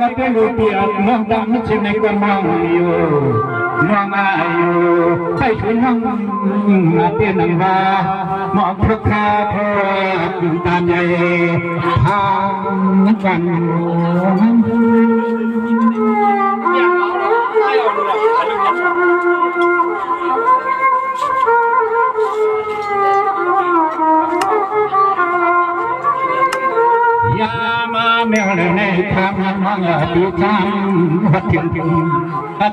ก็เป็นรูปเปียกมองดำชิมในก็มองอยู่มองอายุไปถึงห้องมาเตียนนังว่ามองพระคาพอตามใหญ่ทางกันยามาเมื่อในทางมังปีทางวัดเทียนพิม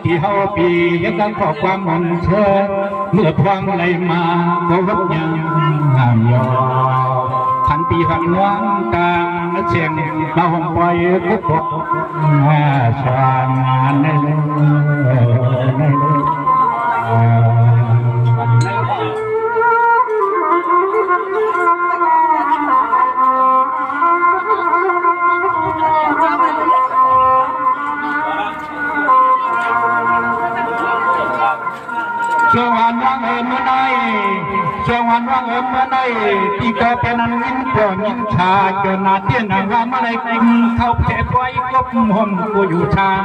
ที่เฮาปียังตั้งขอความมันเชื่อเมื่อพวงไหลมาก็วัดยังงามยอขันปีหันน้องกลางเชียงมาหงปล่อยกุบกสว่างในสวรรค์ว่างเมื่อใดสวรรค์ว่างเมื่อใดที่ก็เป็นนั้นยิ้มก่อนยิ้มชาจนนาเตี้ยนนางว่าเมื่อไรกินเขาเก็บไว้กบห่มกูอยู่ชาง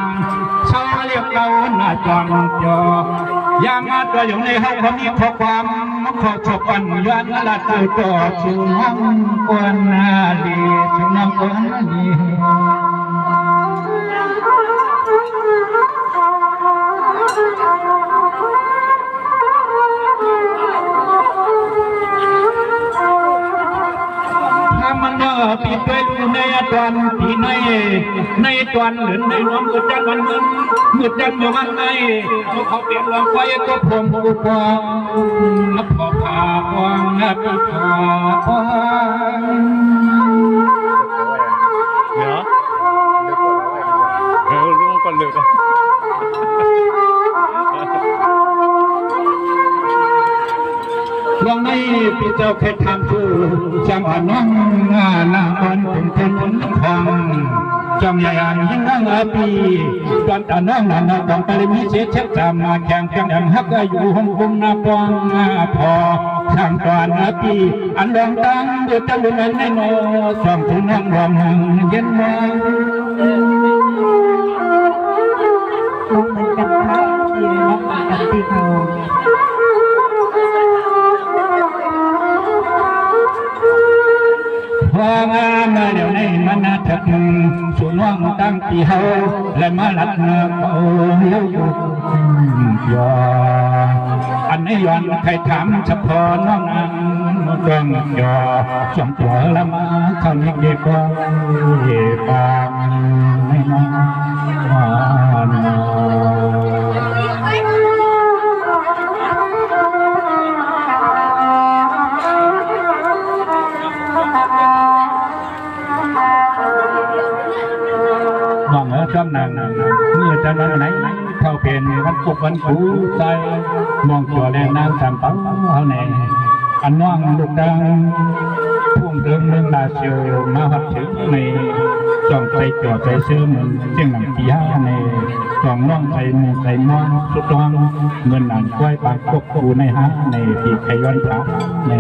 ชาเรียกเราหน้าจอนจอยามาตัวอยู่ในห้องคนนี้ขอความขอชอบปันยันละตัวต่อชูน้ำกวนนาลีชูน้ำกวนนาลีมันก็ปีไปดูในตอนปีในตอนหรือในน้องมืดจันมันมืดจันอยู่มันในเขาเปลี่ยนลองไฟก็ผมกูพองนับพอพาพองนับพาพองเดี๋ยวลุงก่อนเลยลองในพี่เจ้าเคยทำชื่อจำอ่อนน้องนางอ่อนเป็นคนทองจำใหญ่อ่านยิ่งนั่งปีตอนตาน้องนั่นต้องไปมีเสียเช็ดจำมาแข่งกันดังฮักอยู่ห้องคุมนาปองพอทางตอนปีอันดองตังเดือดจะลุนในโนส่องถึงน้องรองเย็นมองมองเหมือนกันครับที่มองเหมือนกันที่เขาพองามเดี๋ยวนี้มันน่าถักส่วนว่างตั้งปีเฮาและมาลัดเนื้อเบาเลี้ยวอยู่ยออันนี้ย้อนใครถามเฉพาะน้องนางดวงยอสองตัวละมาคำนี้ดีกว่าบางไม่นอนจำนางเมื่อจะวันไหนเข้าเป็นวันปุกวันกูใจมองจอแรงนางตามเป้าเอาแน่อันน้องลูกดังพุ่งเดิมเรื่องลาเชียวมาหัดถึงในจ้องใจจ่อใจซื้อเหมือนเจ้าหนังปีห้าในจ้องน้องใจมือใจมองสุดตองเงินหนังกล้วยปากกบกูในห้าในที่ขย้อนขาใน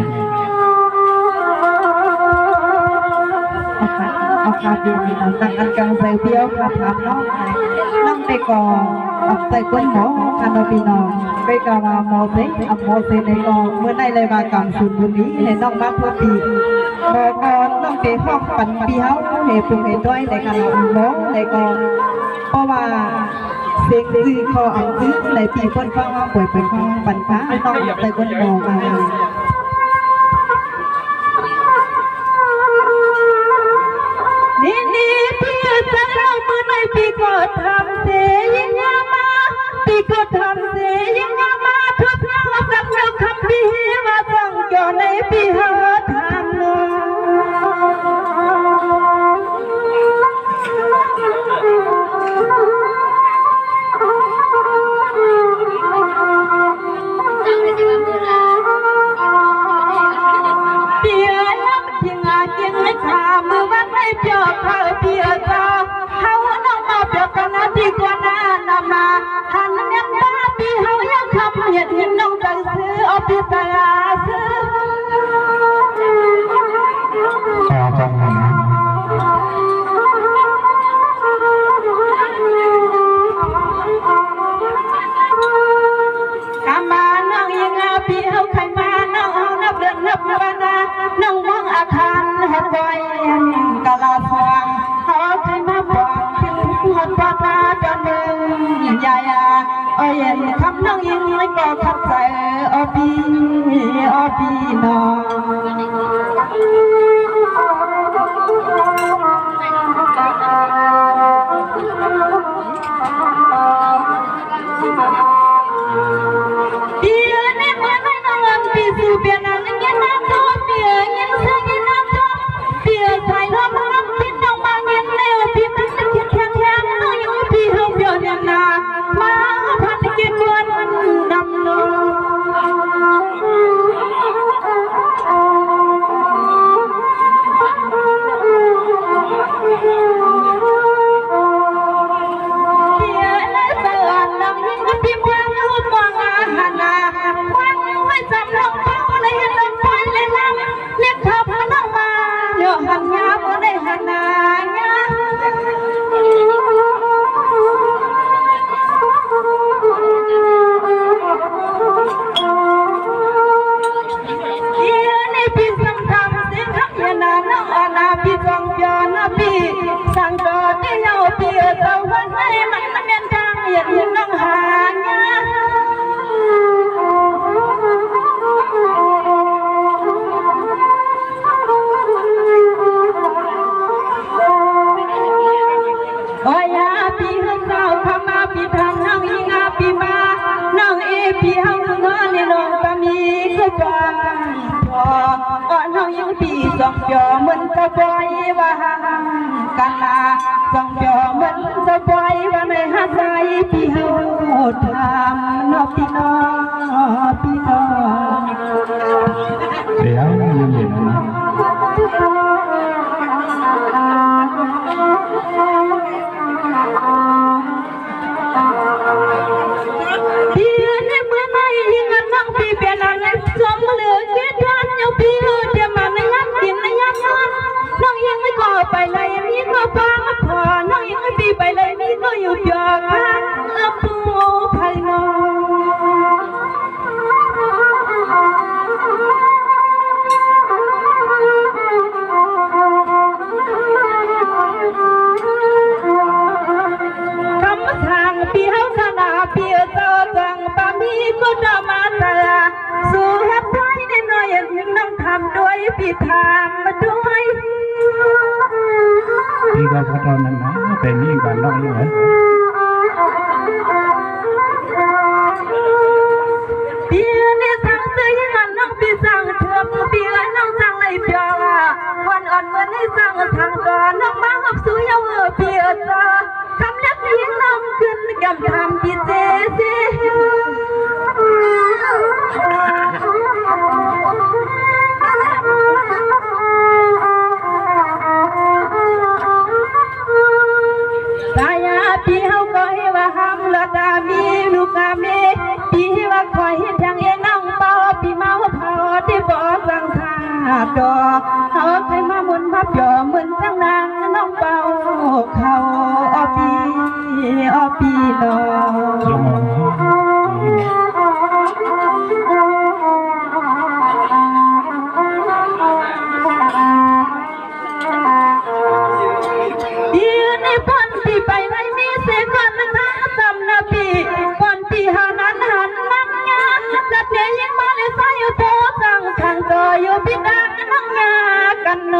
เอาคาดีต่างกันกลางใจเที่ยวคาถามน้องไปก่ออับใจคนหมอคานอปีนองไปกาวามอเซอับมอเซในกอเมื่อได้เลยมากางสุนบุรีในน้องมาทั่วปีบอกก่อนน้องไปห้องปั่นปีเฮาเหตุปุ่มเหตุด้วยในการอับมอในกอเพราะว่าเสียงคือคออับคือในปีคนฟังป่วยเป็นข้องปั่นฟ้าต้องอับใจคนหมอมานี่พี่จะเล่าเมื่อในพี่ก็ทำเสียงมาพี่ก็ทำเสียงมาทุกอย่างสักแล้วคำพี่มาฟังก่อนในพี่หาทำน้เปียน้ำยังไงยังไงขามือวันไม่เปียกเธอเปียกเขาน้องมาเปียกกันนะที่กว่านานามาหันเงินมาเปี ก็ขัดใจอปีน้องเดียในเมื่อไม่นอนปีสู่เปลี่ยนอะไรเงี้ยน้ำท่วมเปียเงี้ยเสื้อเงี้ยน้ำท่วมเปียใส่ล้อมล้อมพิษน้องมาเงี้ยเลี้ยวพี่มันจะเขียนแข็งแข็งน้องอยู่พี่เฮาเปียเนี่ยนามาพันเกียรติวันดำลงสั่งก่อนที่เราเปียตะวันให้มันเมียนทางเหยียดเหยียดน้องหางโอ้ยปีให้เศร้าพม่าปีทำน้องยิงปีมาน้องปีเฮาเงินนี่น้องตามีก็ฟังพออ่อนน้องยิงปีสองจอมันจะปล่อยว่ากันนาสองจอมันจะปล่อยว่าในหาใจพี่เฮาทำนอพี่น้องพี่น้องเดี๋ยวยืนเห็นนะไปเลยมีก็ฟ้าพอน้องยังไม่ปีไปเลยมีก็อยู่ยอค่ะอับปูไผ่น้องคำทางปีเฮาขนาเปียเจ้าจังปามีก็จะมาตาสู่ฮับไว้ในน้อยยังน้องทำด้วยปีทำมาด้วยพี่ก็พอตอนนั้นนะเป็นนี่ก่อนน้องอยู่เหรอปีนี้สั่งซื้อยังน้องปีสั่งเถื่อนปีน้องสั่งเลยเปียวันอ่อนเหมือนให้สั่งทางก่อนน้องมาหับสู้ยังเปียจ้าคำเล็กยิ่งน้องขึ้นกำทำปีเจสิพี่เฮาก็ให้ว่าห้ามละตามีลูกอาเมพี่ว่าคอยเห็นทางเอ็นน้องเบาพี่เมาเผาที่บ่สั่งทาดอเฮาเคยมามุนพับยอเหมือนจังนางน้องเบาเขาอปีน้อยู่พี่ดังน้องงากันน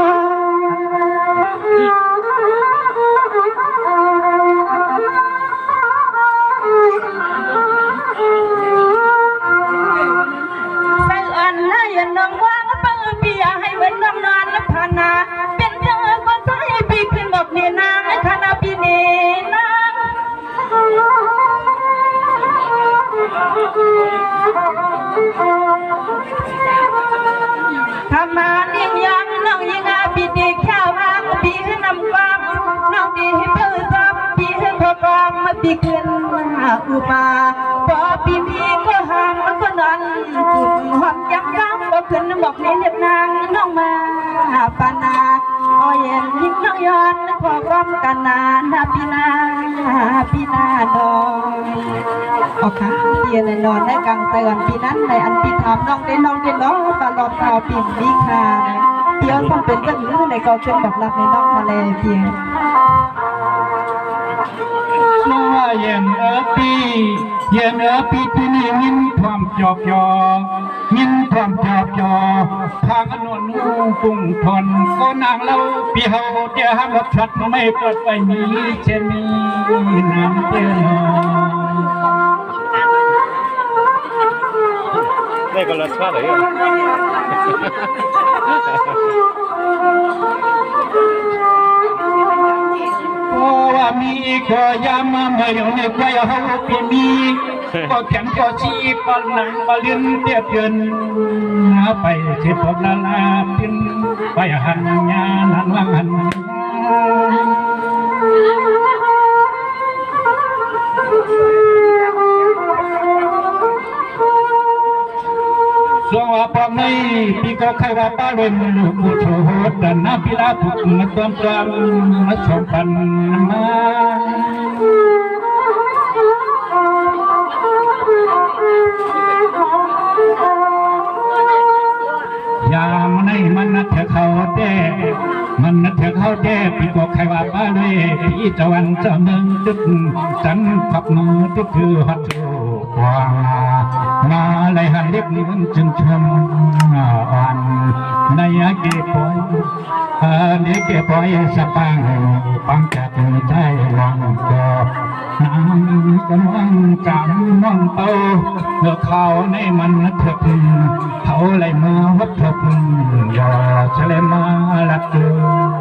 ใส่อันให้น้องว่างเปิดพี่อยากให้เหมือนน้ำนานพานาเป็นเจ้าก็ใส่พี่ขึ้นบอกเนี่ยนางคณะพี่เนี่ยนางทำมาเลี้ยงยังน้องยิงปีเด็กข้าววางปีให้นำฟังน้องดีให้เพื่อซับปีให้ขอกองมาปีขึ้นมาอุปาพอปีนี้ก็ห่างแล้วก็นอนจุดหอมยังก้าวก็ขึ้นบอกในเล็บนางน้องมาปานาอ้อยเย็นยิ่งน้องย้อนขอร้องกันนานพี่นาน้องโอเคเพียรนอนได้กลางเตือนปีนั้นในอันปีทำน้องได้ร้องตลอดข่าวปีนี้ค่ะเดี๋ยวต้องเป็นเรื่องนี้ในกองเชิญแบบรับในน้องทะเลเพียงน้าเย็นปีที่นี่มินพอ จอกยอยินความจอกยอทางอนวนนูปุ่งทนก็นางเล่าปีเฮาเดียห้ามรับชัดไม่เปิดไปมีเช่นนี้น้ำเตือน đây còn là sao đấy à? ว่ามีก็ยามมาเมื่ออยู่ในกวยเฮาปีมีก็แข็งก็ชีพก็หนังก็เลี้ยนเตี้ยเตือนนาไปเจ็บปวดละลาพินไปหันยานันวังหันสวงปอมในปีก็ใครว่าป้าเล่นลูกผู้โชดดันน้ำพิลาถูกมาต้มตรำมาชมปันมายามในมันนัดเถอะเขาเด้มันนัดเถอะเขาเด้ปีก็ใครว่าป้าเลยปีจะวันจะเมืองจุดจันขับมือจุดคือหัดโจกวางมาเลยหันเล็บนิ้วจึงชมอ่อนในเก็บปอยเด็กเก็บปอยสะปังปังจัดใจลองก็น้ำก็น้องจำน้องเต้าเมื่อเขาในมันนัดเถอะเขาเลยมาวัดเถอะอย่าเฉลยมาลัดตัว